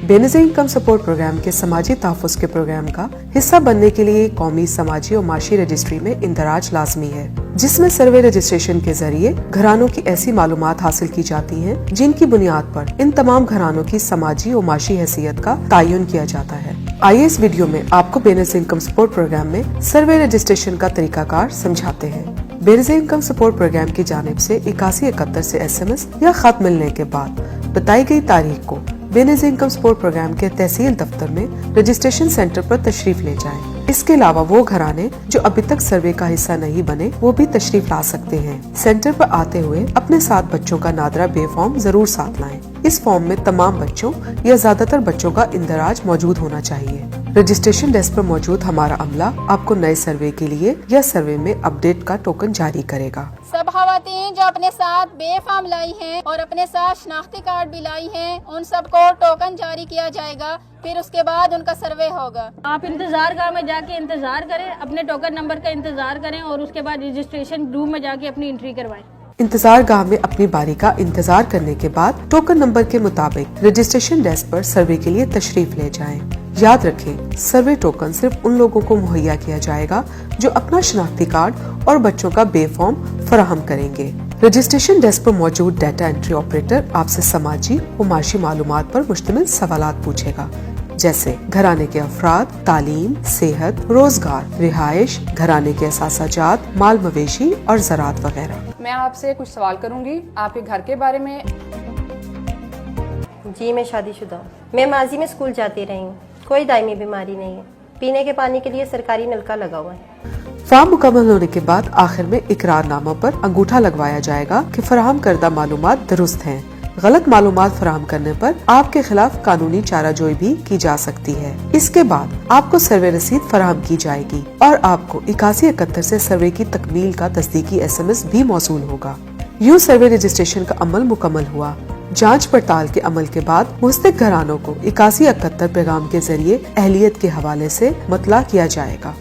Benazir income support programme के समाजी तहफ़्फ़ुज़ के प्रोग्राम का हिस्सा बनने के लिए कौमी समाजी और माशी रजिस्ट्री में इंदराज लाजमी है, जिसमें सर्वे रजिस्ट्रेशन के जरिए घरानों की ऐसी मालूमात हासिल की जाती हैं जिनकी बुनियाद पर इन तमाम घरानों की समाजी और माशी हैसियत का तयन किया जाता है। आइए इस वीडियो में आपको बेनज़ीर इनकम सपोर्ट प्रोग्राम में सर्वे रजिस्ट्रेशन का तरीकाकार समझाते हैं। बेनज़ीर इनकम सपोर्ट प्रोग्राम की जानिब से 8171 से SMS या खत मिलने के बाद बताई गई तारीख को बेनज़ीर इनकम सपोर्ट प्रोग्राम के तहसील दफ्तर में रजिस्ट्रेशन सेंटर पर तशरीफ ले जाएं। इसके अलावा वो घराने जो अभी तक सर्वे का हिस्सा नहीं बने वो भी तशरीफ ला सकते हैं। सेंटर पर आते हुए अपने साथ बच्चों का नादरा बे फॉर्म जरूर साथ लाएं। इस फॉर्म में तमाम बच्चों या ज्यादातर बच्चों का इंदराज मौजूद होना चाहिए। रजिस्ट्रेशन डेस्क पर मौजूद हमारा अमला आपको नए सर्वे के लिए या सर्वे में अपडेट का टोकन जारी करेगा। सब खवातीन जो अपने साथ बे फॉर्म लाई हैं और अपने साथ शनाख्ती कार्ड भी लाई हैं, उन सबको टोकन जारी किया जाएगा। फिर उसके बाद उनका सर्वे होगा। आप इंतजार गाह में जाके इंतजार करें, अपने टोकन नंबर का इंतजार करें और उसके बाद रजिस्ट्रेशन रूम में जाके अपनी एंट्री करवाएं। इंतजार गाह में अपनी बारी का इंतजार करने के बाद टोकन नंबर के मुताबिक रजिस्ट्रेशन डेस्क पर सर्वे के लिए तशरीफ ले जाएं। याद रखें, सर्वे टोकन सिर्फ उन लोगों को मुहैया किया जाएगा जो अपना शनाख्ती कार्ड और बच्चों का बे फॉर्म फराहम करेंगे। रजिस्ट्रेशन डेस्क पर मौजूद डाटा एंट्री ऑपरेटर आपसे समाजी और माशी मालूमात पर मुश्तमिल सवालात पूछेगा, जैसे घराने के अफराद, तालीम, सेहत, रोजगार, रिहाइश, घराने के असासाजात, माल मवेशी और ज़राअत वगैरह। मैं आपसे कुछ सवाल करूंगी आपके घर के बारे में। जी मैं शादीशुदा हूँ। मैं माजी में स्कूल जाती रही हूँ। कोई दायमी बीमारी नहीं है। पीने के पानी के लिए सरकारी नलका लगा हुआ है। फॉर्म मुकम्मल होने के बाद आखिर में इकरारनामा पर अंगूठा लगवाया जाएगा कि फराहम करदा मालूमात दुरुस्त हैं। गलत मालूमात फराहम करने पर आपके खिलाफ कानूनी चाराजोई भी की जा सकती है। इसके बाद आपको सर्वे रसीद फराहम की जाएगी और आपको 8171 से सर्वे की तकमील का तस्दीकी SMS भी मौसूल होगा। यूं सर्वे रजिस्ट्रेशन का अमल मुकम्मल हुआ। जांच पड़ताल के अमल के बाद मुस्तहिक घरानों को 8171 पैगाम के जरिए अहलियत के हवाले से मतला किया जाएगा।